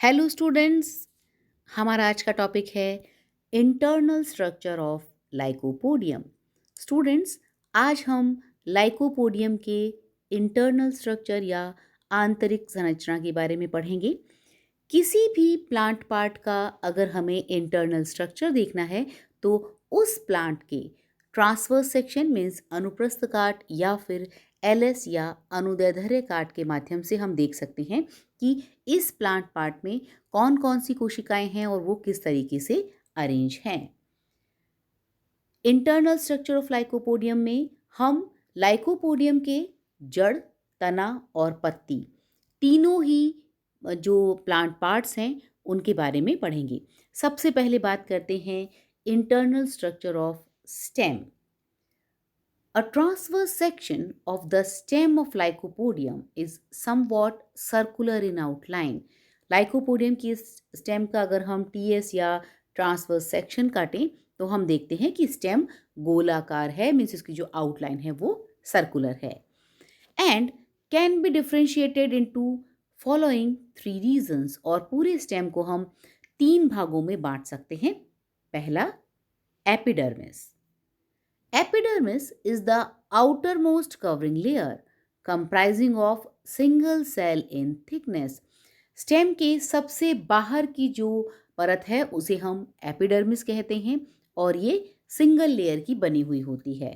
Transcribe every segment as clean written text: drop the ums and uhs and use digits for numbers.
Hello students. हमारा आज का टॉपिक है internal structure of lycopodium. Students, आज हम लाइकोपोडियम के इंटरनल स्ट्रक्चर या आंतरिक संरचना के बारे में पढ़ेंगे। किसी भी प्लांट पार्ट का अगर हमें इंटरनल स्ट्रक्चर देखना है तो उस प्लांट के ट्रांसवर्स सेक्शन मीन्स अनुप्रस्थ काट या फिर एलएस या अनुदैर्ध्य काट के माध्यम से हम देख सकते हैं कि इस प्लांट पार्ट में कौन कौन सी कोशिकाएं हैं और वो किस तरीके से अरेंज हैं। इंटरनल स्ट्रक्चर ऑफ लाइकोपोडियम में हम लाइकोपोडियम के जड़, तना और पत्ती तीनों ही जो प्लांट पार्ट्स हैं उनके बारे में पढ़ेंगे। सबसे पहले बात करते हैं internal structure of stem. A transverse section of the stem of Lycopodium is somewhat circular in outline. Lycopodium की स्टेम का अगर हम टीएस या ट्रांसवर्स सेक्शन काटें तो हम देखते हैं कि स्टेम गोलाकार है, मीन्स इसकी जो आउटलाइन है वो सर्कुलर है and can be differentiated into following 3 regions. और पूरे स्टेम को हम 3 भागों में बांट सकते हैं। पहला, epidermis. Epidermis is the outermost covering layer comprising of single cell in thickness. Stem के सबसे बाहर की जो परत है उसे हम एपिडर्मिस कहते हैं और ये सिंगल लेयर की बनी हुई होती है।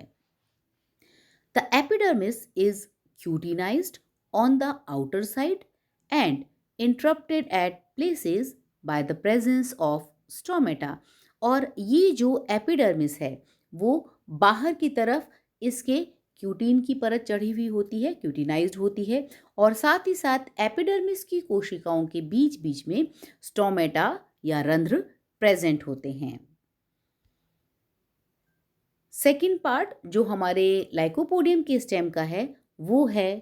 The epidermis is cutinized on the outer side and interrupted at places by the presence of stomata. और ये जो एपिडर्मिस है वो बाहर की तरफ इसके क्यूटीन की परत चढ़ी हुई होती है, क्यूटिनाइज्ड होती है और साथ ही साथ एपिडर्मिस की कोशिकाओं के बीच बीच में स्टोमेटा या रंध्र प्रेजेंट होते हैं। सेकेंड पार्ट जो हमारे लाइकोपोडियम के स्टेम का है वो है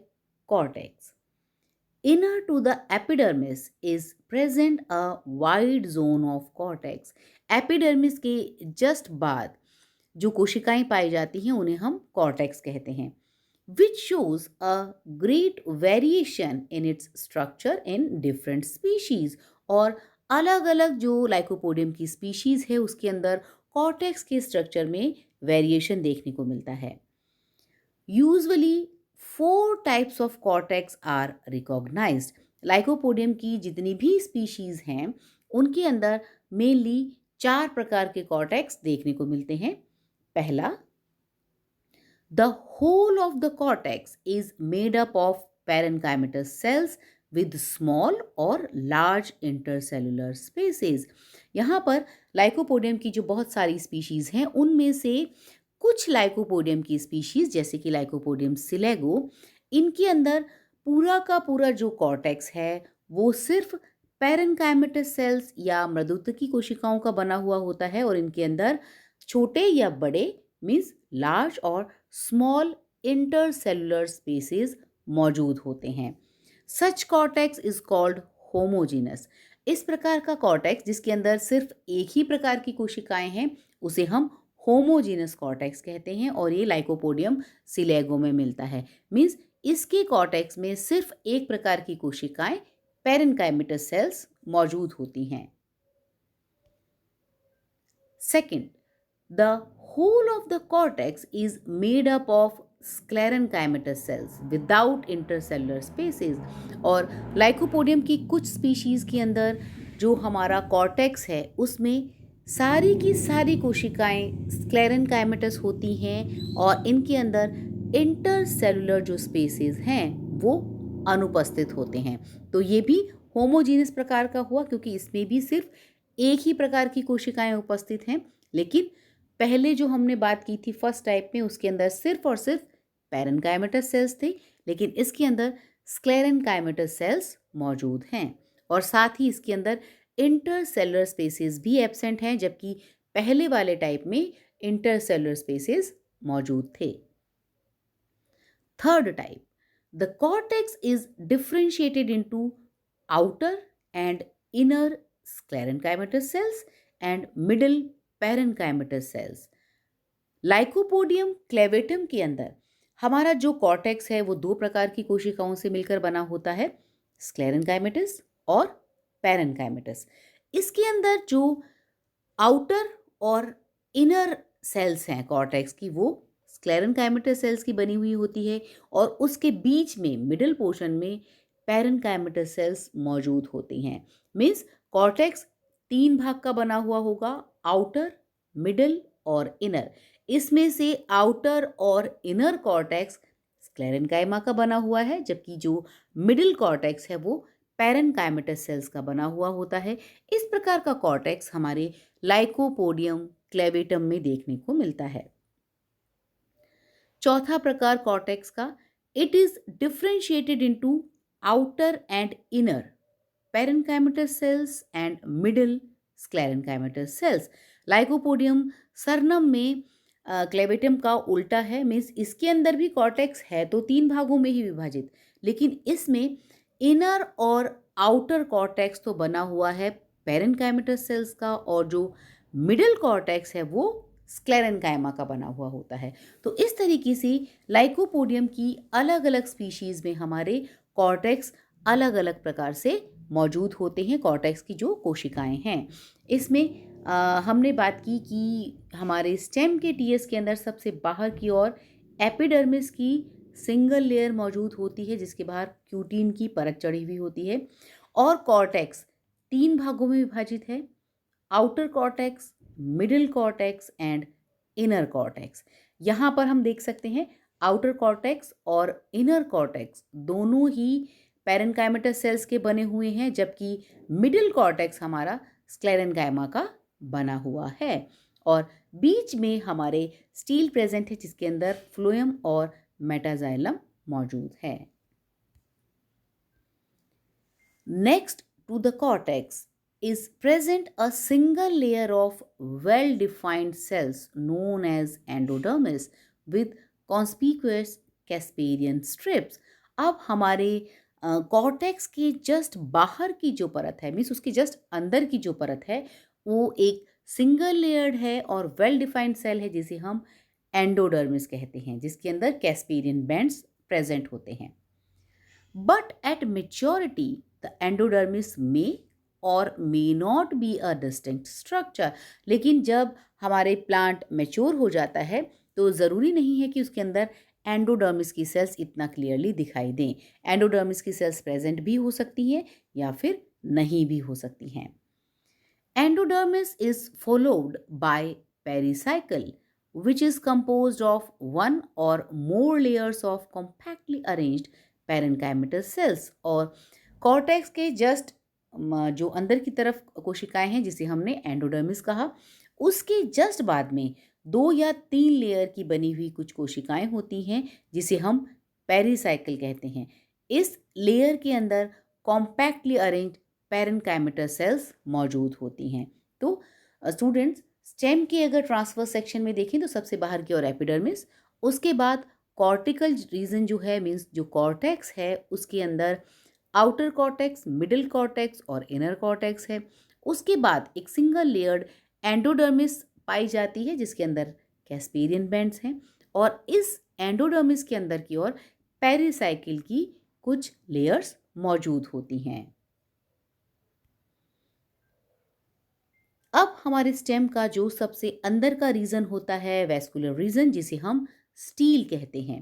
cortex. Inner to the epidermis is present a wide zone of cortex. Epidermis के जस्ट बाद जो कोशिकाएं पाई जाती हैं उन्हें हम कॉर्टेक्स कहते हैं, which shows a great variation in its structure in different species. और अलग अलग जो लाइकोपोडियम की स्पीशीज है उसके अंदर कॉर्टेक्स के स्ट्रक्चर में वेरिएशन देखने को मिलता है। Usually 4 types of cortex are recognized. Lycopodium की जितनी भी स्पीशीज हैं उनके अंदर मेनली 4 प्रकार के कॉर्टेक्स देखने को मिलते हैं। पहला, the whole of the cortex is made up of parenchymatous cells with small और लार्ज इंटरसेलुलर स्पेसेस। यहाँ पर लाइकोपोडियम की जो बहुत सारी स्पीशीज हैं उनमें से कुछ लाइकोपोडियम की स्पीशीज जैसे कि लाइकोपोडियम सिलेगो, इनके अंदर पूरा का पूरा जो कॉर्टेक्स है वो सिर्फ पैरेन्काइमेटस सेल्स या मृदुत्वकी कोशिकाओं का बना हुआ होता है और इनके अंदर छोटे या बड़े मीन्स लार्ज और स्मॉल इंटरसेलुलर स्पेसेस मौजूद होते हैं। सच कॉर्टेक्स इज कॉल्ड होमोजीनस। इस प्रकार का कॉर्टेक्स जिसके अंदर सिर्फ एक ही प्रकार की कोशिकाएं हैं उसे हम होमोजीनस कॉर्टेक्स कहते हैं और ये लाइकोपोडियम सिलेगो में मिलता है। मीन्स इसके कॉर्टेक्स में सिर्फ एक प्रकार की कोशिकाएं पैरेन्काइमेटस सेल्स मौजूद होती हैं। Second, the whole of the cortex is made up of sclerenchymatous cells without intercellular spaces. और लाइकोपोडियम की कुछ स्पीशीज के अंदर जो हमारा कॉर्टेक्स है उसमें सारी की सारी कोशिकाएं स्क्लेरेन्काइमेटस होती हैं और इनके अंदर इंटरसेलुलर जो स्पेसेस हैं वो अनुपस्थित होते हैं। तो ये भी होमोजीनस प्रकार का हुआ क्योंकि इसमें भी सिर्फ एक ही प्रकार की कोशिकाएं उपस्थित हैं, लेकिन पहले जो हमने बात की थी फर्स्ट टाइप में उसके अंदर सिर्फ और सिर्फ पैरेन्काइमेटस सेल्स थे, लेकिन इसके अंदर स्क्लेरेन्काइमेटस सेल्स मौजूद हैं और साथ ही इसके अंदर इंटरसेलुलर स्पेसेस भी एब्सेंट हैं, जबकि पहले वाले टाइप में इंटरसेलुलर स्पेसेस मौजूद थे। Third type, the cortex is differentiated into outer and inner sclerenchymatous cells and middle parenchymatous cells. Lycopodium clavatum के अंदर हमारा जो कॉर्टेक्स है वो 2 प्रकार की कोशिकाओं से मिलकर बना होता है, स्क्लेरेन्काइमेटस और पैरेन्काइमेटस। इसके अंदर जो आउटर और इनर सेल्स हैं कॉर्टेक्स की, वो स्क्लेरेनकाइमेटस सेल्स की बनी हुई होती है और उसके बीच में मिडिल पोर्शन में पैरेन्काइमेटस सेल्स मौजूद होती हैं। मीन्स कॉर्टेक्स 3 भाग का बना हुआ होगा, आउटर, मिडिल और इनर। इसमें से आउटर और इनर कॉर्टेक्स स्क्लेरेनकाइमा का बना हुआ है, जबकि जो मिडिल कॉर्टेक्स है वो पैरेन्काइमेटस सेल्स का बना हुआ होता है। इस प्रकार का कॉर्टेक्स हमारे लाइकोपोडियम क्लेवेटम में देखने को मिलता है। चौथा प्रकार कॉर्टेक्स का, it is differentiated into outer and inner parenchymatous cells and middle sclerenchymatous cells. Lycopodium सरनम में क्लेवेटम का उल्टा है, मीन्स इसके अंदर भी कॉर्टेक्स है तो 3 भागों में ही विभाजित, लेकिन इसमें इनर और आउटर कॉर्टेक्स तो बना हुआ है पैरेन्काइमेटस सेल्स का, और जो मिडिल कॉर्टेक्स है वो स्क्लेरेनकाइमा का बना हुआ होता है। तो इस तरीके से लाइकोपोडियम की अलग अलग स्पीशीज में हमारे कॉर्टेक्स अलग अलग प्रकार से मौजूद होते हैं, कॉर्टेक्स की जो कोशिकाएं हैं। इसमें हमने बात की कि हमारे स्टेम के टीएस के अंदर सबसे बाहर की ओर एपिडर्मिस की सिंगल लेयर मौजूद होती है, जिसके बाहर क्यूटीन की परत चढ़ी हुई होती है, और कॉर्टेक्स 3 भागों में विभाजित है, outer cortex, middle cortex and inner cortex. यहाँ पर हम देख सकते हैं आउटर कॉर्टेक्स और इनर कॉर्टेक्स दोनों ही पैरेन्काइमेटस सेल्स के बने हुए हैं, जबकि मिडिल कॉर्टेक्स हमारा स्क्लेरेनकाइमा का बना हुआ है, और बीच में हमारे स्टील प्रेजेंट है जिसके अंदर फ्लोएम और मेटाजाइलम मौजूद है। Next to the cortex is present a single layer of well-defined cells known as endodermis with conspicuous Casparian strips। अब हमारे कॉर्टेक्स के जस्ट बाहर की जो परत है, मीन्स उसके जस्ट अंदर की जो परत है, वो एक सिंगल लेयर्ड है और वेल डिफाइंड सेल है जिसे हम एंडोडर्मिस कहते हैं, जिसके अंदर कैस्पेरियन बैंड्स प्रेजेंट होते हैं। But at maturity the endodermis में और may not be a distinct structure. लेकिन जब हमारे प्लांट मैच्योर हो जाता है तो ज़रूरी नहीं है कि उसके अंदर एंडोडर्मिस की सेल्स इतना क्लियरली दिखाई दें। एंडोडर्मिस की सेल्स प्रेजेंट भी हो सकती हैं या फिर नहीं भी हो सकती हैं। Endodermis is followed by pericycle which is composed of one or more layers of compactly arranged parenchymatous cells। और कॉर्टेक्स के जस्ट जो अंदर की तरफ कोशिकाएं हैं जिसे हमने एंडोडर्मिस कहा, उसके जस्ट बाद में 2 या 3 लेयर की बनी हुई कुछ कोशिकाएं होती हैं जिसे हम पेरिसाइकल कहते हैं। इस लेयर के अंदर कॉम्पैक्टली अरेंज्ड पैरेन्काइमेटस सेल्स मौजूद होती हैं। तो स्टूडेंट्स, स्टेम के अगर ट्रांसवर्स सेक्शन में देखें तो सबसे बाहर की ओर एपिडर्मिस, उसके बाद कॉर्टिकल रीजन जो है, मीन्स जो कॉर्टेक्स है, उसके अंदर आउटर कॉर्टेक्स, मिडिल कॉर्टेक्स और इनर कॉर्टेक्स है। उसके बाद एक सिंगल लेयर्ड एंडोडर्मिस पाई जाती है जिसके अंदर कैस्पेरियन बैंड्स हैं, और इस एंडोडर्मिस के अंदर की ओर पेरिसाइकिल की कुछ लेयर्स मौजूद होती हैं। अब हमारे स्टेम का जो सबसे अंदर का रीजन होता है, वेस्कुलर रीजन, जिसे हम स्टील कहते हैं।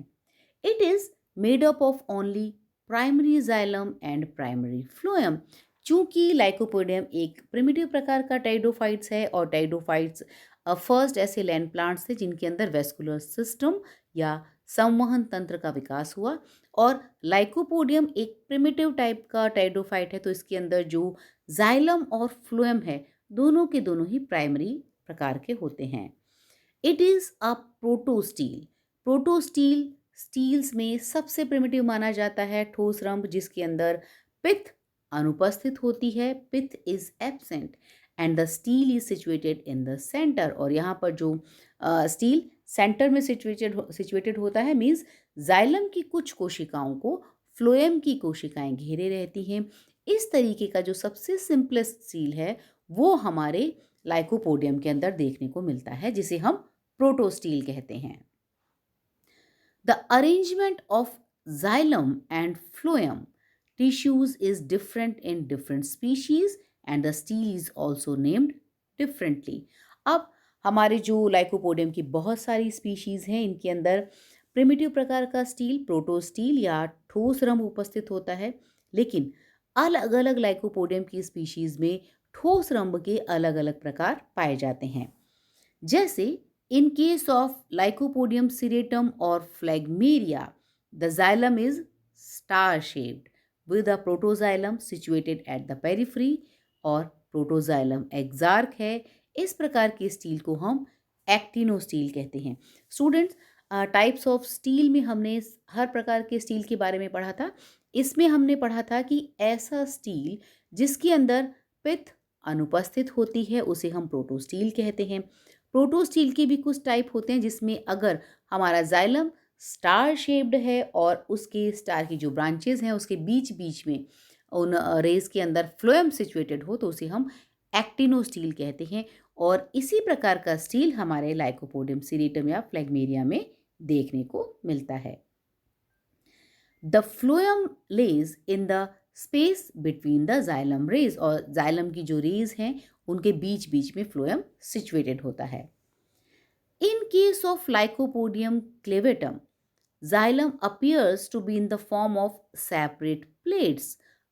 It is made up of only primary xylem and primary phloem. चूंकि लाइकोपोडियम एक प्रिमिटिव प्रकार का टाइडोफाइट्स है, और टाइडोफाइट्स फर्स्ट ऐसे लैंड प्लांट्स थे जिनके अंदर वेस्कुलर सिस्टम या संवहन तंत्र का विकास हुआ, और लाइकोपोडियम एक प्रिमिटिव टाइप का टाइडोफाइट है, तो इसके अंदर जो जाइलम और फ्लोएम है दोनों के दोनों ही प्राइमरी प्रकार के होते हैं। It is a protostele. Protostele steles में सबसे प्रिमिटिव माना जाता है, ठोस रंभ जिसके अंदर पित्त अनुपस्थित होती है, पित्त is absent and the steel is situated in the centre. और यहाँ पर जो स्टील सेंटर में सिचुएटेड होता है, मीन्स जाइलम की कुछ कोशिकाओं को फ्लोएम की कोशिकाएं घेरे रहती हैं। इस तरीके का जो सबसे सिंपलेस्ट स्टील है वो हमारे लाइकोपोडियम के अंदर देखने को मिलता है, जिसे हम प्रोटोस्टील कहते हैं। The arrangement of xylem and phloem tissues is different in different species and the steel is also named differently. अब हमारे जो लाइकोपोडियम की बहुत सारी स्पीशीज हैं, इनके अंदर प्रिमिटिव प्रकार का स्टील, प्रोटोस्टील या ठोस रंग उपस्थित होता है, लेकिन अलग अलग लाइकोपोडियम की स्पीशीज में ठोस रंग के अलग अलग प्रकार पाए जाते हैं। जैसे in case of Lycopodium serratum और phlegmaria, the xylem is star shaped with a protoxylem situated at the periphery और प्रोटोजाइलम एक्सार्क है। इस प्रकार के स्टील को हम एक्टिनोस्टील कहते हैं। स्टूडेंट्स, टाइप्स ऑफ स्टील में हमने हर प्रकार के स्टील के बारे में पढ़ा था। इसमें हमने पढ़ा था कि ऐसा स्टील जिसके अंदर पित्त अनुपस्थित होती है उसे हम प्रोटोस्टील कहते हैं। प्रोटोस्टील के भी कुछ टाइप होते हैं जिसमें अगर हमारा जाइलम स्टार शेप्ड है और उसके स्टार की जो ब्रांचेस हैं उसके बीच बीच में उन रेस के अंदर फ्लोएम सिचुएटेड हो तो उसे हम एक्टिनोस्टील कहते हैं। और इसी प्रकार का स्टील हमारे लाइकोपोडियम सिरेटम या फ्लैगमेरिया में देखने को मिलता है। The phloem lies in the space between the xylem rays, और जाइलम की जो रेज हैं उनके बीच बीच में फ्लोएम सिचुएटेड होता है। In case of Lycopodium clavatum, xylem appears to be in the form of separate plates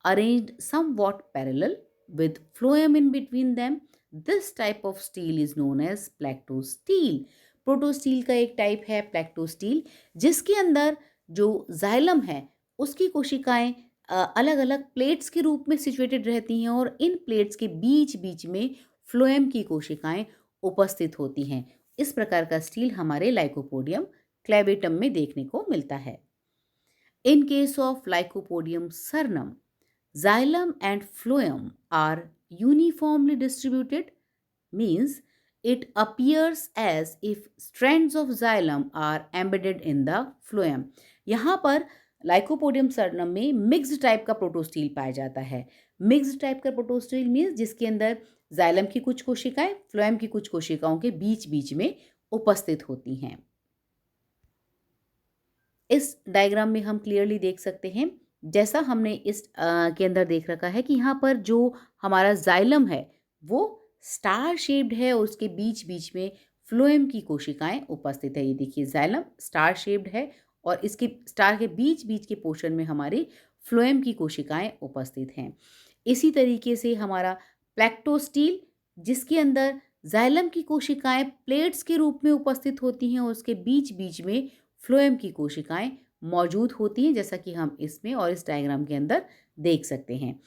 arranged somewhat parallel with phloem in between them. This type of steel is known as प्लेक्टोस्टील। Protostele का एक type है प्लेक्टोस्टील, जिसके अंदर जो xylem है उसकी कोशिकाएं अलग अलग प्लेट्स के रूप में सिचुएटेड रहती हैं और इन प्लेट्स के बीच बीच में फ्लोएम की कोशिकाएं उपस्थित होती हैं। इस प्रकार का स्टील हमारे लाइकोपोडियम क्लेवेटम में देखने को मिलता है। इन case of lycopodium Saranam, xylem and phloem are uniformly distributed, means it appears as if strands of xylem are embedded in the phloem। यहाँ पर लाइकोपोडियम सरनम में मिक्स्ड टाइप का प्रोटोस्टील पाया जाता है। मिक्स्ड टाइप का प्रोटोस्टील मीन्स जिसके अंदर जाइलम की कुछ कोशिकाएं फ्लोएम की कुछ कोशिकाओं के बीच बीच में उपस्थित होती हैं। इस डायग्राम में हम क्लियरली देख सकते हैं, जैसा हमने इस के अंदर देख रखा है कि यहाँ पर जो हमारा जाइलम है वो स्टार शेप्ड है और उसके बीच बीच में फ्लोएम की कोशिकाएं उपस्थित है। ये देखिए जाइलम स्टार शेप्ड है और इसके स्टार के बीच बीच के पोर्शन में हमारी फ्लोएम की कोशिकाएं उपस्थित हैं। इसी तरीके से हमारा प्लेक्टोस्टील, जिसके अंदर जाइलम की कोशिकाएं प्लेट्स के रूप में उपस्थित होती हैं और उसके बीच बीच में फ्लोएम की कोशिकाएं मौजूद होती हैं, जैसा कि हम इसमें और इस डायग्राम के अंदर देख सकते हैं।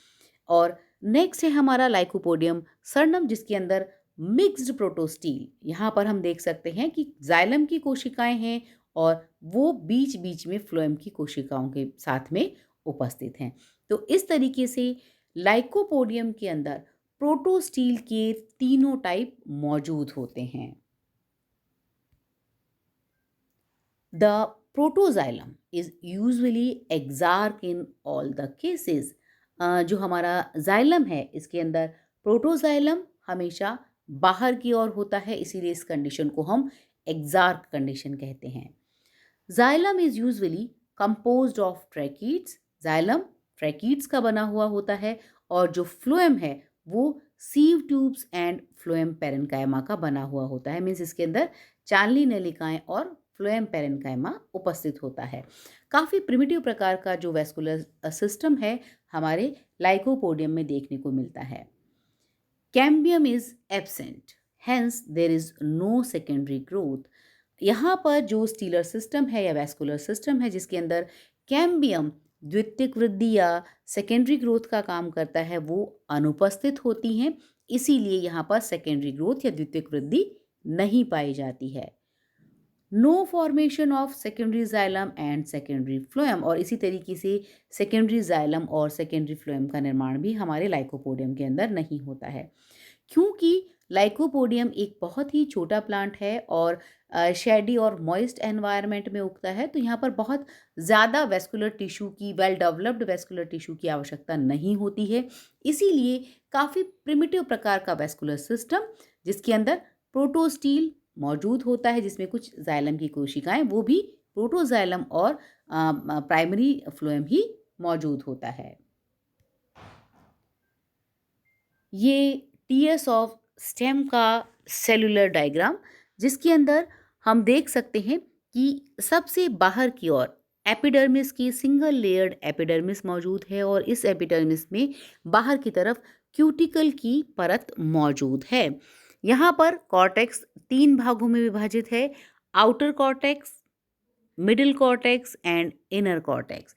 और नेक्स्ट है हमारा लाइकोपोडियम सरनम, जिसके अंदर मिक्स्ड प्रोटोस्टील। यहाँ पर हम देख सकते हैं कि जाइलम की कोशिकाएं हैं और वो बीच बीच में फ्लोएम की कोशिकाओं के साथ में उपस्थित हैं। तो इस तरीके से लाइकोपोडियम के अंदर प्रोटोस्टील के तीनों टाइप मौजूद होते हैं। The protoxylem is usually exarch in all the cases. जो हमारा जाइलम है इसके अंदर प्रोटोजाइलम हमेशा बाहर की ओर होता है, इसीलिए इस कंडीशन को हम एक्सार्क कंडीशन कहते हैं। Xylem is usually composed of tracheids. Xylem tracheids का बना हुआ होता है और जो फ्लोएम है वो सीव ट्यूब्स एंड फ्लोएम पेरेन्काइमा का बना हुआ होता है। मीन्स इसके अंदर चांदली नलिकाएं और फ्लोएम पेरेन्काइमा उपस्थित होता है। काफ़ी प्रिमिटिव प्रकार का जो वेस्कुलर सिस्टम है हमारे लाइकोपोडियम में देखने को मिलता है। Cambium is absent, hence there is no secondary growth. यहाँ पर जो स्टीलर सिस्टम है या वेस्कुलर सिस्टम है जिसके अंदर कैम्बियम द्वितीयक वृद्धि या सेकेंडरी ग्रोथ का काम करता है वो अनुपस्थित होती हैं, इसीलिए यहाँ पर सेकेंडरी ग्रोथ या द्वितीयक वृद्धि नहीं पाई जाती है। No formation of secondary xylem and secondary phloem, और इसी तरीके से सेकेंडरी जाइलम और सेकेंडरी फ्लोएम का निर्माण भी हमारे लाइकोपोडियम के अंदर नहीं होता है, क्योंकि लाइकोपोडियम एक बहुत ही छोटा प्लांट है और शेडी और मॉइस्ट एनवायरनमेंट में उगता है। तो यहाँ पर बहुत ज़्यादा वेस्कुलर टिश्यू की, वेल डेवलप्ड वेस्कुलर टिश्यू की आवश्यकता नहीं होती है, इसीलिए काफ़ी प्रिमिटिव प्रकार का वेस्कुलर सिस्टम जिसके अंदर प्रोटोस्टील मौजूद होता है, जिसमें कुछ जाइलम की कोशिकाएं वो भी प्रोटोजाइलम और प्राइमरी फ्लोएम ही मौजूद होता है। ये टीएस ऑफ स्टेम का सेलुलर डायग्राम, जिसके अंदर हम देख सकते हैं कि सबसे बाहर की ओर एपिडर्मिस की सिंगल लेयर्ड एपिडर्मिस मौजूद है और इस एपिडर्मिस में बाहर की तरफ क्यूटिकल की परत मौजूद है। यहाँ पर कॉर्टेक्स 3 भागों में विभाजित है, outer cortex, middle cortex and inner cortex.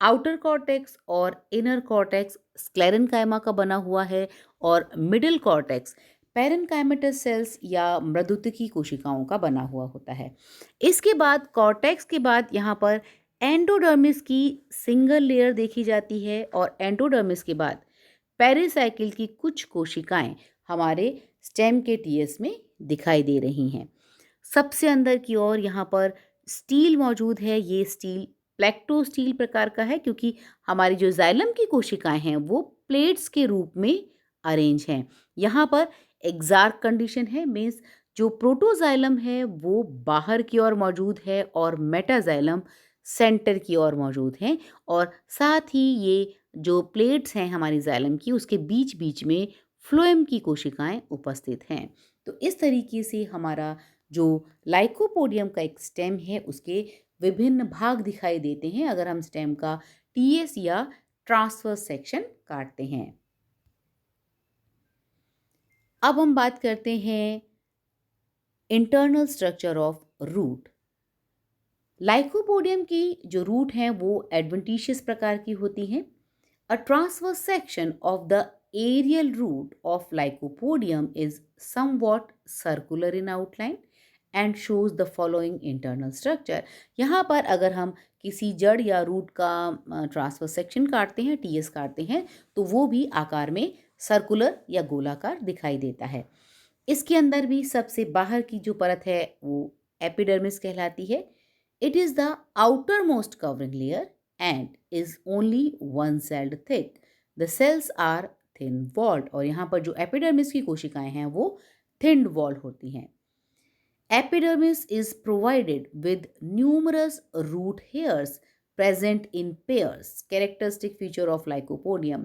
Outer cortex और इनर कॉर्टेक्स स्क्लेरेनकाइमा का बना हुआ है और मिडिल कॉर्टेक्स पेरेनकाइमेटस सेल्स या मृदुतिकी कोशिकाओं का बना हुआ होता है। इसके बाद कॉर्टेक्स के बाद यहाँ पर एंडोडर्मिस की सिंगल लेयर देखी जाती है और एंडोडर्मिस के बाद पेरिसाइकिल की कुछ कोशिकाएं हमारे स्टेम के टीएस में दिखाई दे रही हैं। सबसे अंदर की ओर यहाँ पर स्टील मौजूद है। ये स्टील प्लेक्टो स्टील प्रकार का है क्योंकि हमारी जो जाइलम की कोशिकाएं हैं वो प्लेट्स के रूप में अरेंज हैं। यहाँ पर एग्जार्क कंडीशन है, मीन्स जो प्रोटोजाइलम है वो बाहर की ओर मौजूद है और मेटाजाइलम सेंटर की ओर मौजूद हैं और साथ ही ये जो प्लेट्स हैं हमारी जाइलम की उसके बीच बीच में फ्लोएम की कोशिकाएं उपस्थित हैं। तो इस तरीके से हमारा जो लाइकोपोडियम का एक स्टेम है उसके विभिन्न भाग दिखाई देते हैं अगर हम स्टेम का टीएस या ट्रांसवर्स सेक्शन काटते हैं। अब हम बात करते हैं internal structure of root. Lycopodium की जो रूट हैं वो एडवेंटिशियस प्रकार की होती हैं। A transverse section of the aerial root of lycopodium is somewhat circular in outline and shows the following internal structure. यहाँ पर अगर हम किसी जड़ या रूट का ट्रांसवर्स सेक्शन काटते हैं, टीएस काटते हैं, तो वो भी आकार में सर्कुलर या गोलाकार दिखाई देता है। इसके अंदर भी सबसे बाहर की जो परत है वो एपिडर्मिस कहलाती है। It is the outermost covering layer and is only one celled thick. The cells are thin walled. और यहाँ पर जो एपिडर्मिस की कोशिकाएं हैं वो थिन वॉल्ड होती हैं। Epidermis is provided with numerous root hairs present in pairs, characteristic feature of lycopodium.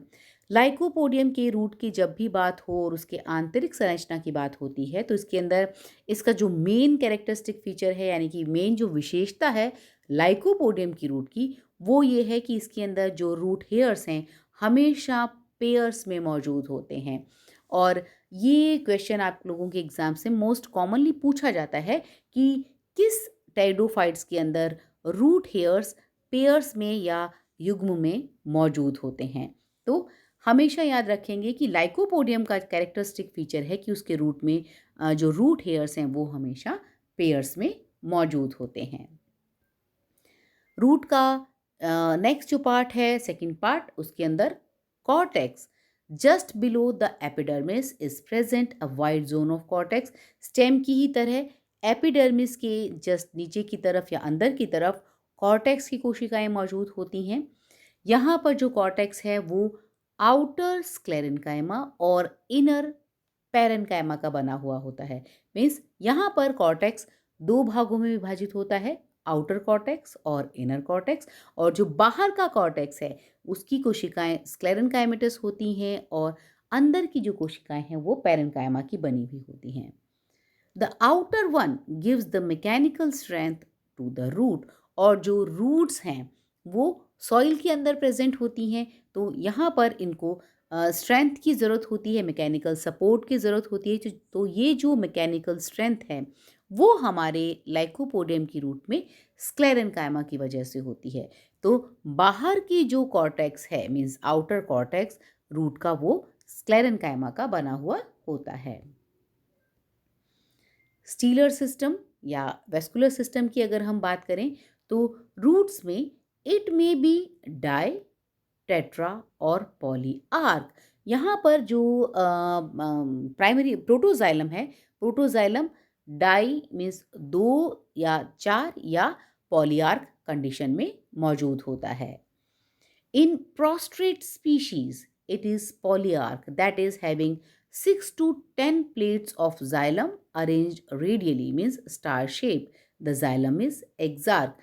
Lycopodium के रूट की जब भी बात हो और उसके आंतरिक संरचना की बात होती है तो इसके अंदर इसका जो मेन कैरेक्टरिस्टिक फीचर है यानी कि मेन जो विशेषता है लाइकोपोडियम की रूट की वो ये है कि इसके अंदर जो रूट हेयर्स हैं हमेशा पेयर्स में मौजूद होते हैं। और ये क्वेश्चन आप लोगों के एग्ज़ाम से मोस्ट कॉमनली पूछा जाता है कि किस टेरिडोफाइट्स के अंदर रूट हेयर्स पेयर्स में या युग्म में मौजूद होते हैं। तो हमेशा याद रखेंगे कि लाइकोपोडियम का कैरेक्टरिस्टिक फीचर है कि उसके रूट में जो रूट हेयर्स हैं वो हमेशा पेयर्स में मौजूद होते हैं। रूट का नेक्स्ट जो पार्ट है सेकंड पार्ट, उसके अंदर cortex just below the epidermis is present a wide zone of cortex. Stem की ही तरह एपिडर्मिस के जस्ट नीचे की तरफ या अंदर की तरफ कॉर्टेक्स की कोशिकाएं मौजूद होती हैं। यहाँ पर जो कॉर्टेक्स है वो आउटर स्क्लेरेनकाइमा और इनर पेरेनकाइमा का बना हुआ होता है। मीन्स यहाँ पर कॉर्टेक्स 2 भागों में विभाजित होता है, आउटर कॉर्टेक्स और इनर कॉर्टेक्स। और जो बाहर का कॉर्टेक्स है उसकी कोशिकाएं स्क्लेरेनकाइमेटस होती हैं और अंदर की जो कोशिकाएं हैं वो पेरेनकाइमा की बनी हुई होती हैं। The outer one gives the mechanical strength to the root. और जो रूट्स हैं वो सॉइल के अंदर प्रेजेंट होती हैं तो यहाँ पर इनको स्ट्रेंथ की ज़रूरत होती है, मैकेनिकल सपोर्ट की ज़रूरत होती है। तो ये जो मैकेनिकल स्ट्रेंथ है वो हमारे लाइकोपोडियम की रूट में स्क्लेरेनकाइमा की वजह से होती है। तो बाहर की जो कॉर्टेक्स है मीन्स आउटर कॉर्टेक्स रूट का वो स्क्लेरेनकाइमा का बना हुआ होता है। स्टीलर सिस्टम या वेस्कुलर सिस्टम की अगर हम बात करें तो रूट्स में इट में बी डाई, टेट्रा और पॉलीआर्क। यहाँ पर जो प्राइमरी प्रोटोजाइलम है, प्रोटोजाइलम डाई मीन्स 2 या 4 या पॉलीआर्क कंडीशन में मौजूद होता है। In prostrate species, it is polyarch that is having 6 to 10 plates of xylem arranged radially means star shape. The xylem is exarch.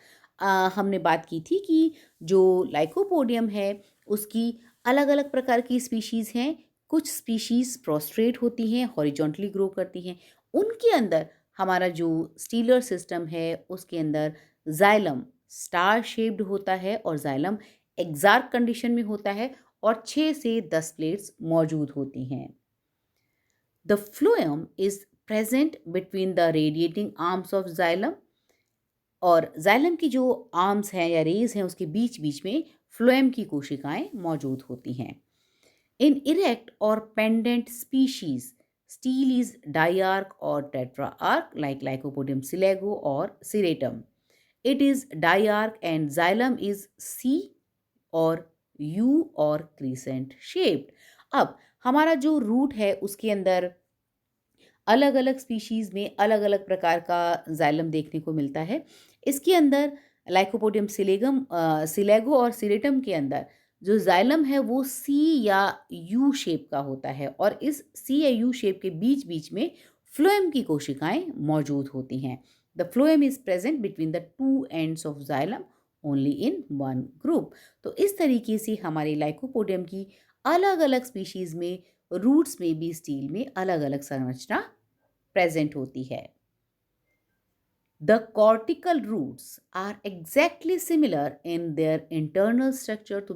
हमने बात की थी कि जो लाइकोपोडियम है उसकी अलग अलग प्रकार की स्पीशीज़ हैं। कुछ स्पीशीज प्रोस्ट्रेट होती हैं, हॉरिजॉन्टली ग्रो करती हैं। उनके अंदर हमारा जो स्टीलर सिस्टम है उसके अंदर जाइलम स्टार शेप्ड होता है और जाइलम एक्सार्क कंडीशन में होता है और 6 से 10 प्लेट्स मौजूद होती हैं। The phloem is present between the radiating arms of xylem, और जाइलम की जो आर्म्स हैं या रेज हैं उसके बीच बीच में फ्लोएम की कोशिकाएं मौजूद होती हैं। In erect or pendant species, stele is diarch or tetrarch like Lycopodium siligo or serratum. It is diarch and xylem is C or U or crescent shaped. अब हमारा जो रूट है उसके अंदर अलग अलग स्पीशीज़ में अलग अलग प्रकार का जाइलम देखने को मिलता है। इसके अंदर लाइकोपोडियम सिलेगो और सिरेटम के अंदर जो जाइलम है वो सी या यू शेप का होता है और इस सी या यू शेप के बीच बीच में फ्लोएम की कोशिकाएं मौजूद होती हैं। The phloem is present between the two ends of xylem only in one group. तो इस तरीके से हमारे लाइकोपोडियम की अलग अलग स्पीशीज़ में रूट्स में भी स्टील में अलग अलग संरचना प्रेजेंट होती है। The cortical roots are exactly similar in their internal structure to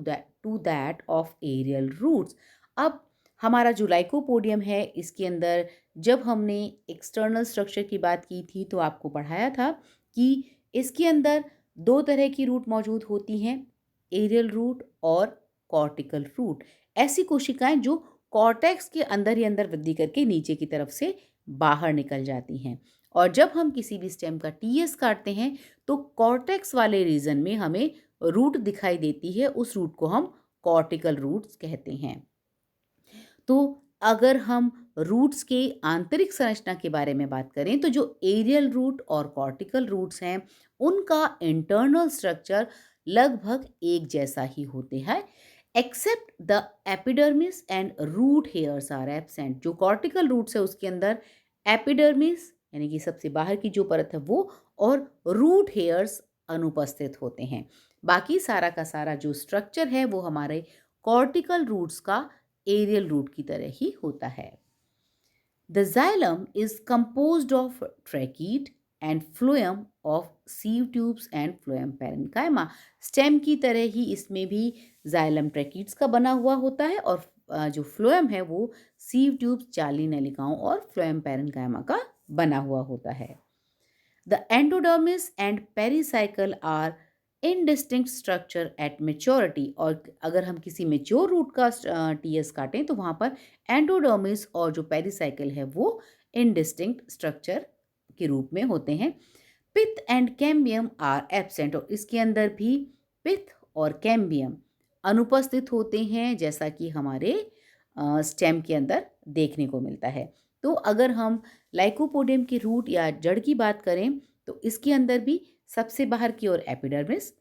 that of aerial roots. अब हमारा जो लाइकोपोडियम है इसके अंदर जब हमने एक्सटर्नल स्ट्रक्चर की बात की थी तो आपको पढ़ाया था कि इसके अंदर दो तरह की रूट मौजूद होती हैं, एरियल रूट और कॉर्टिकल रूट। ऐसी कोशिकाएं जो कॉर्टेक्स के अंदर ही अंदर वृद्धि करके नीचे की तरफ से बाहर निकल जाती हैं। और जब हम किसी भी स्टेम का टीएस काटते हैं तो कॉर्टेक्स वाले रीजन में हमें रूट दिखाई देती है, उस रूट को हम कॉर्टिकल रूट्स कहते हैं। तो अगर हम रूट्स के आंतरिक संरचना के बारे में बात करें तो जो एरियल रूट और कॉर्टिकल रूट्स हैं उनका इंटरनल स्ट्रक्चर लगभग एक जैसा ही होते हैं, except the epidermis and root hairs are absent. जो कॉर्टिकल रूट्स है उसके अंदर एपिडर्मिस यानी कि सबसे बाहर की जो परत है वो और रूट हेयर्स अनुपस्थित होते हैं। बाकी सारा का सारा जो स्ट्रक्चर है वो हमारे कॉर्टिकल रूट्स का एरियल रूट की तरह ही होता है। The xylem is composed of tracheid and phloem of sieve tubes and phloem parenchyma. Stem की तरह ही इसमें भी जाइलम ट्रैकीड्स का बना हुआ होता है और जो फ्लोएम है वो सीव ट्यूब्स जाली नलिकाओं और फ्लोएम पैरेन्काइमा का बना हुआ होता है। The endodermis and pericycle are indistinct structure at maturity. और अगर हम किसी मेच्योर रूट का टीएस काटें तो वहाँ पर एंडोडर्मिस और जो पेरिसाइकल है वो इनडिस्टिंक्ट स्ट्रक्चर के रूप में होते हैं। Pith and cambium are absent, और इसके अंदर भी पिथ और कैम्बियम अनुपस्थित होते हैं जैसा कि हमारे स्टेम के अंदर देखने को मिलता है। तो अगर हम लाइकोपोडियम के रूट या जड़ की बात करें तो इसके अंदर भी सबसे बाहर की ओर एपिडर्मिस,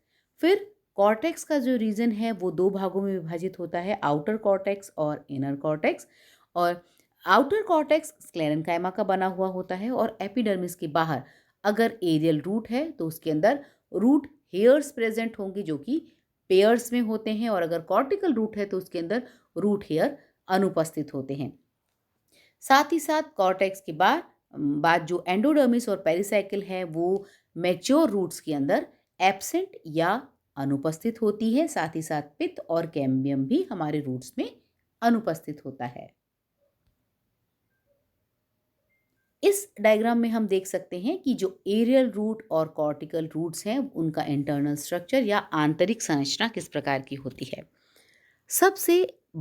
फिर कॉर्टेक्स का जो रीजन है वो दो भागों में विभाजित होता है, आउटर कॉर्टेक्स और इनर कॉर्टेक्स। और आउटर कॉर्टेक्स स्क्लेरेन्काइमा का बना हुआ होता है और एपिडर्मिस के बाहर अगर एरियल रूट है तो उसके अंदर रूट हेयर्स प्रेजेंट होंगे जो कि पेयर्स में होते हैं, और अगर कॉर्टिकल रूट है तो उसके अंदर रूट हेयर अनुपस्थित होते हैं। साथ ही साथ कॉर्टेक्स के बाद जो एंडोडर्मिस और पेरिसाइकिल है वो मैच्योर रूट्स के अंदर एब्सेंट या अनुपस्थित होती है। साथ ही साथ पित्त और कैम्बियम भी हमारे रूट्स में अनुपस्थित होता है। इस डायग्राम में हम देख सकते हैं कि जो एरियल रूट और कॉर्टिकल रूट्स हैं उनका इंटरनल स्ट्रक्चर या आंतरिक संरचना किस प्रकार की होती है। सबसे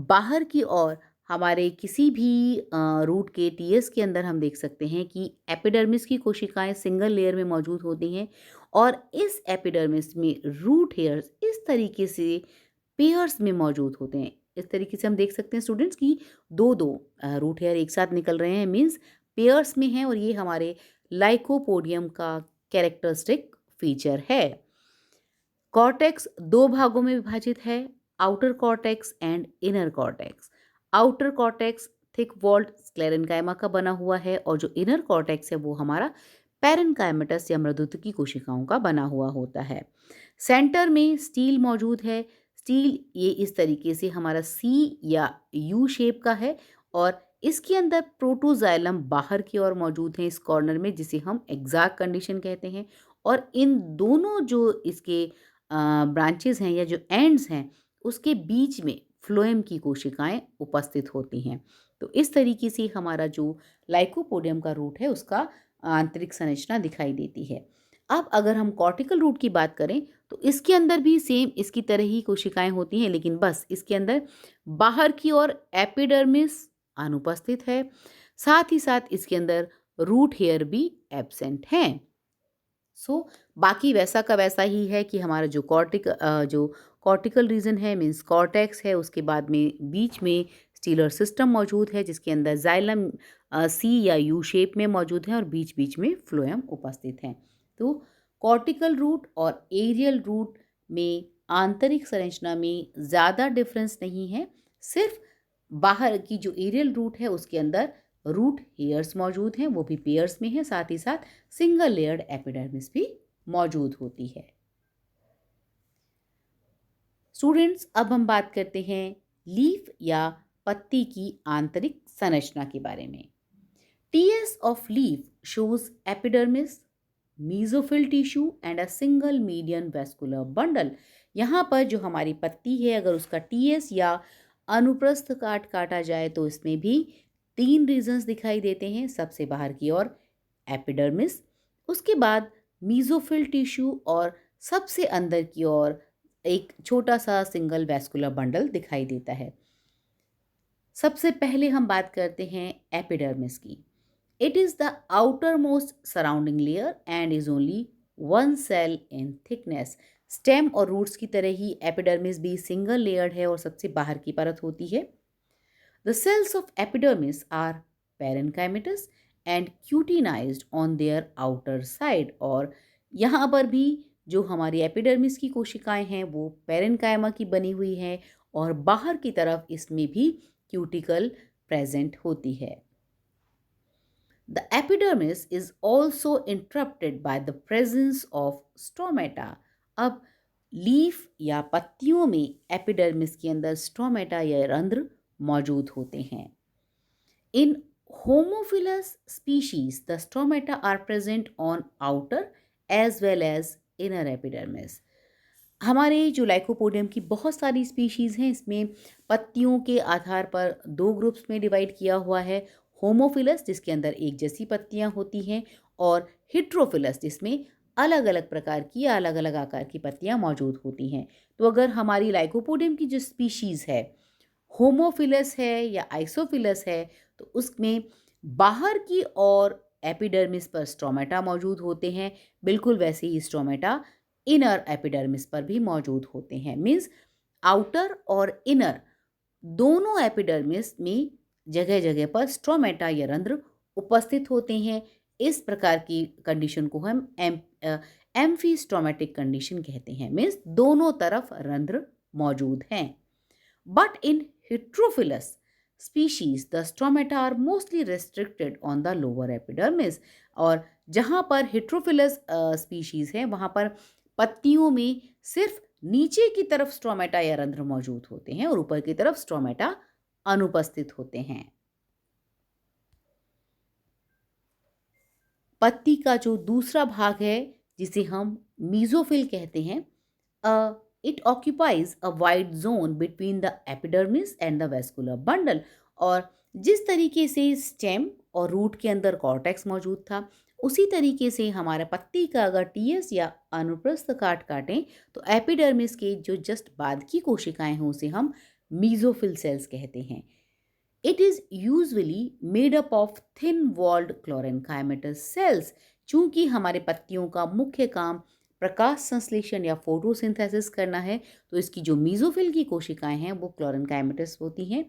बाहर की ओर हमारे किसी भी रूट के टीएस के अंदर हम देख सकते हैं कि एपिडर्मिस की कोशिकाएं सिंगल लेयर में मौजूद होती हैं और इस एपिडर्मिस में रूट हेयर्स इस तरीके से पेयर्स में मौजूद होते हैं। इस तरीके से हम देख सकते हैं स्टूडेंट्स की दो रूट हेयर एक साथ निकल रहे हैं, मीन्स पेयर्स में हैं, और ये हमारे लाइकोपोडियम का कैरेक्टरिस्टिक फीचर है। कॉर्टेक्स दो भागों में विभाजित है, outer cortex and inner cortex. Outer cortex thick walled sclerenchyma का बना हुआ है और जो इनर कॉर्टेक्स है वो हमारा पैरेन्काइमेटस या मृदुत की कोशिकाओं का बना हुआ होता है। सेंटर में स्टील मौजूद है। स्टील ये इस तरीके से हमारा सी या यू शेप का है और इसके अंदर प्रोटोजाइलम बाहर की ओर मौजूद है इस कॉर्नर में, जिसे हम एग्जैक्ट कंडीशन कहते हैं। और इन दोनों जो इसके ब्रांचेस हैं या जो एंड्स हैं, उसके बीच में फ्लोएम की कोशिकाएं उपस्थित होती हैं। तो इस तरीके से हमारा जो लाइकोपोडियम का रूट है उसका आंतरिक संरचना दिखाई देती है। अब अगर हम कॉर्टिकल रूट की बात करें तो इसके अंदर भी सेम इसकी तरह ही कोशिकाएं होती हैं, लेकिन बस इसके अंदर बाहर की ओर एपिडर्मिस अनुपस्थित है, साथ ही साथ इसके अंदर रूट हेयर भी एब्सेंट हैं। बाकी वैसा का वैसा ही है कि हमारा जो कॉर्टिकल रीजन है मीन्स कॉर्टेक्स है, उसके बाद में बीच में स्टीलर सिस्टम मौजूद है जिसके अंदर जाइलम सी या यू शेप में मौजूद है और बीच बीच में फ्लोएम उपस्थित हैं। तो कॉर्टिकल रूट और एरियल रूट में आंतरिक संरचना में ज़्यादा डिफरेंस नहीं है, सिर्फ बाहर की जो एरियल रूट है उसके अंदर रूट हेयर्स मौजूद हैं, वो भी पेयर्स में है, साथ ही साथ सिंगल लेयर्ड एपिडर्मिस भी मौजूद होती है। स्टूडेंट्स, अब हम बात करते हैं लीफ या पत्ती की आंतरिक संरचना के बारे में। TS of leaf shows epidermis, mesophyll tissue and a single median vascular bundle. यहाँ पर जो हमारी पत्ती है, अगर उसका टीएस या अनुप्रस्थ काट काटा जाए तो इसमें भी 3 रीजन्स दिखाई देते हैं। सबसे बाहर की ओर एपिडर्मिस, उसके बाद मीजोफिल टिश्यू और सबसे अंदर की ओर एक छोटा सा सिंगल वेस्कुलर बंडल दिखाई देता है। सबसे पहले हम बात करते हैं एपिडर्मिस की। It is the outermost surrounding layer and is only 1 cell in thickness. Stem और रूट्स की तरह ही एपिडर्मिस भी सिंगल लेयर्ड है और सबसे बाहर की परत होती है। The cells of epidermis are parenchymatous and cutinized on their outer side। और यहाँ पर भी जो हमारी एपिडर्मिस की कोशिकाएं हैं वो पेरेन्काइमा की बनी हुई हैं और बाहर की तरफ इसमें भी क्यूटिकल प्रेजेंट होती है। The epidermis is also interrupted by the presence of stomata। अब लीफ या पत्तियों में एपिडर्मिस के अंदर स्टोमेटा या रंध्र मौजूद होते हैं। In homophyllous species the stomata are present on outer as well as inner epidermis. हमारे जो लाइकोपोडियम की बहुत सारी स्पीशीज़ हैं, इसमें पत्तियों के आधार पर 2 ग्रुप्स में डिवाइड किया हुआ है। होमोफिलस जिसके अंदर एक जैसी पत्तियां होती हैं और हिट्रोफिलस जिसमें अलग अलग प्रकार की या अलग अलग आकार की पत्तियां मौजूद होती हैं। तो अगर हमारी लाइकोपोडियम की जो स्पीशीज़ है होमोफिलस है या आइसोफिलस है तो उसमें बाहर की ओर एपिडर्मिस पर स्ट्रोमेटा मौजूद होते हैं, बिल्कुल वैसे ही स्ट्रोमेटा इनर एपिडर्मिस पर भी मौजूद होते हैं। मीन्स आउटर और इनर दोनों एपिडर्मिस में जगह जगह पर स्ट्रोमेटा या रंध्र उपस्थित होते हैं। इस प्रकार की कंडीशन को हम एम्फीस्टोमेटिक कंडीशन कहते हैं। मीन्स दोनों तरफ रंध्र मौजूद हैं। But in heterophilous species the stromata are mostly restricted on the lower epidermis। और जहाँ पर heterophilous species है वहाँ पर पत्तियों में सिर्फ नीचे की तरफ स्ट्रोमेटा या रंध्र मौजूद होते हैं और ऊपर की तरफ स्ट्रोमेटा अनुपस्थित होते हैं। पत्ती का जो दूसरा भाग है जिसे हम मीजोफिल कहते हैं, it occupies a wide zone between the epidermis and the vascular bundle। और जिस तरीके से स्टेम और रूट के अंदर कॉर्टेक्स मौजूद था, उसी तरीके से हमारा पत्ती का अगर टीएस या अनुप्रस्थ काट काटें तो एपिडर्मिस के जो जस्ट बाद की कोशिकाएं हैं उसे हम मीजोफिल सेल्स कहते हैं। It is usually made up of thin walled chlorenchymatous cells. चूंकि हमारे पत्तियों का मुख्य काम प्रकाश संश्लेषण या फोटोसिंथेसिस करना है, तो इसकी जो मीजोफिल की कोशिकाएं हैं वो क्लोरेनकाइमेटस होती हैं,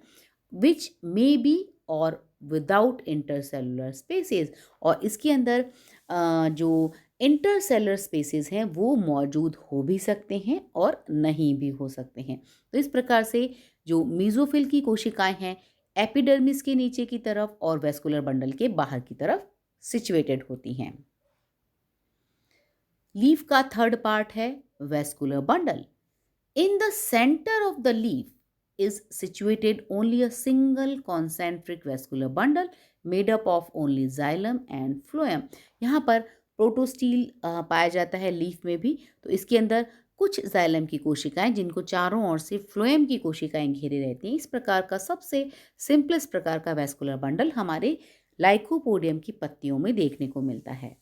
विच मे बी और विदाउट इंटरसेलुलर स्पेसेस। और इसके अंदर जो इंटरसेलुलर स्पेसेस हैं वो मौजूद हो भी सकते हैं और नहीं भी हो सकते हैं। तो इस प्रकार से जो मीजोफिल की कोशिकाएं हैं एपिडर्मिस के नीचे की तरफ और वेस्कुलर बंडल के बाहर की तरफ सिचुएटेड होती हैं। लीफ का थर्ड पार्ट है vascular bundle. In the center of the leaf is situated only a single concentric vascular bundle made up of only xylem and phloem. यहाँ पर प्रोटोस्टील पाया जाता है लीफ में भी, तो इसके अंदर कुछ जाइलम की कोशिकाएं जिनको चारों ओर से फ्लोएम की कोशिकाएं घेरे रहती हैं। इस प्रकार का सबसे सिंपलेस्ट प्रकार का वैस्कुलर बंडल हमारे लाइकोपोडियम की पत्तियों में देखने को मिलता है।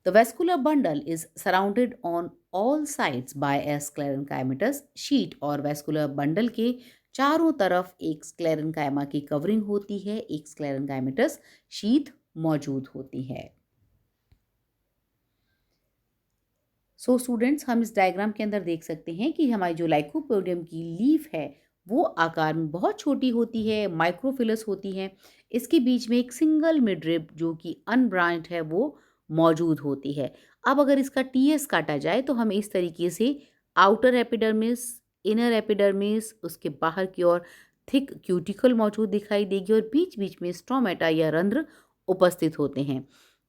The vascular bundle is surrounded on all sides by a sclerenchymatous sheet और vascular bundle के चारों तरफ एक sclerenchyma की कवरिंग होती है, एक sclerenchymatous sheath मौजूद होती है। सो स्टूडेंट्स, हम इस डायग्राम के अंदर देख सकते हैं कि हमारी जो लाइकोपोडियम की लीफ है वो आकार में बहुत छोटी होती है, माइक्रोफिलस होती है। इसके बीच में एक सिंगल मिडरिब जो कि अनब्रांच्ड है वो मौजूद होती है। अब अगर इसका टीएस काटा जाए तो हमें इस तरीके से आउटर एपिडर्मिस, इनर एपिडर्मिस, उसके बाहर की ओर थिक क्यूटिकल मौजूद दिखाई देगी और बीच बीच में स्ट्रोमेटा या रंध्र उपस्थित होते हैं।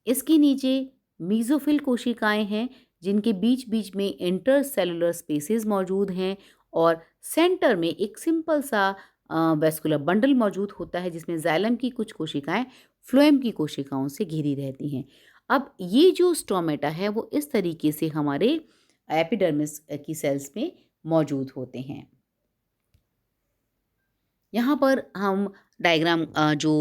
इसके नीचे मीजोफिल कोशिकाएं हैं जिनके बीच बीच में इंटरसेलुलर स्पेसेस मौजूद हैं और सेंटर में एक सिंपल सा वैस्कुलर बंडल मौजूद होता है जिसमें जाइलम की कुछ कोशिकाएं फ्लोएम की कोशिकाओं से घिरी रहती हैं। अब ये जो स्टोमेटा है वो इस तरीके से हमारे एपिडर्मिस की सेल्स में मौजूद होते हैं। यहाँ पर हम डायग्राम जो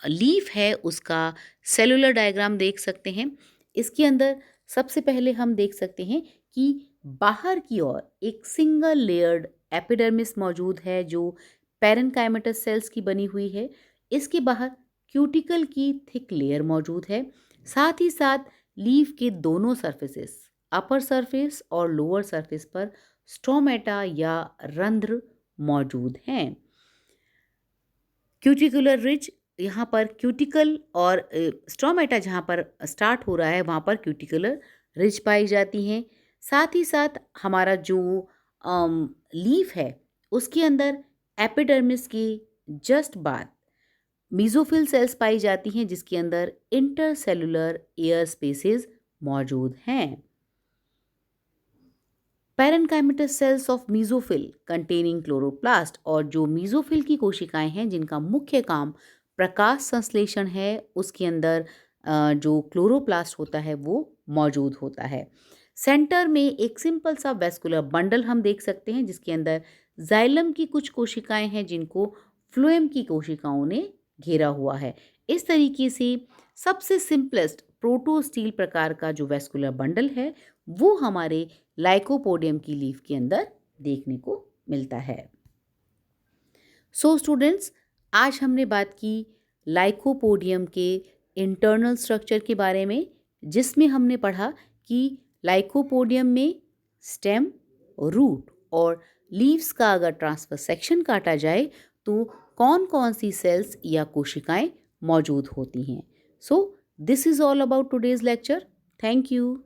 लीफ है उसका सेलुलर डायग्राम देख सकते हैं। इसके अंदर सबसे पहले हम देख सकते हैं कि बाहर की ओर एक सिंगल लेयर्ड एपिडर्मिस मौजूद है जो पैरेन्काइमेटस सेल्स की बनी हुई है। इसके बाहर क्यूटिकल की थिक लेयर मौजूद है। साथ ही साथ लीफ के दोनों सरफेसेस, अपर सरफेस और लोअर सरफेस पर स्टोमेटा या रंध्र मौजूद हैं। क्यूटिकुलर रिज, यहाँ पर क्यूटिकल और स्टोमेटा जहाँ पर स्टार्ट हो रहा है वहाँ पर क्यूटिकुलर रिज पाई जाती हैं। साथ ही साथ हमारा जो लीफ है उसके अंदर एपिडर्मिस के जस्ट बाद मीजोफिल सेल्स पाई जाती हैं जिसके अंदर इंटरसेलुलर एयर स्पेसेस मौजूद हैं। Parenchymatous sales of mesophyll containing chloroplast, और जो मीजोफिल की कोशिकाएं हैं जिनका मुख्य काम प्रकाश संश्लेषण है उसके अंदर जो क्लोरोप्लास्ट होता है वो मौजूद होता है। सेंटर में एक सिंपल सा वेस्कुलर बंडल हम देख सकते हैं जिसके अंदर जाइलम की कुछ कोशिकाएं हैं जिनको फ्लोएम की कोशिकाओं ने घेरा हुआ है। इस तरीके से सबसे सिंपलेस्ट प्रोटोस्टील प्रकार का जो वेस्कुलर बंडल है वो हमारे लाइकोपोडियम की लीफ के अंदर देखने को मिलता है। सो स्टूडेंट्स, आज हमने बात की लाइकोपोडियम के इंटरनल स्ट्रक्चर के बारे में, जिसमें हमने पढ़ा कि लाइकोपोडियम में स्टेम, रूट और लीव्स का अगर ट्रांसफर सेक्शन काटा जाए तो कौन कौन सी सेल्स या कोशिकाएं मौजूद होती हैं। So this is all about today's lecture. Thank you.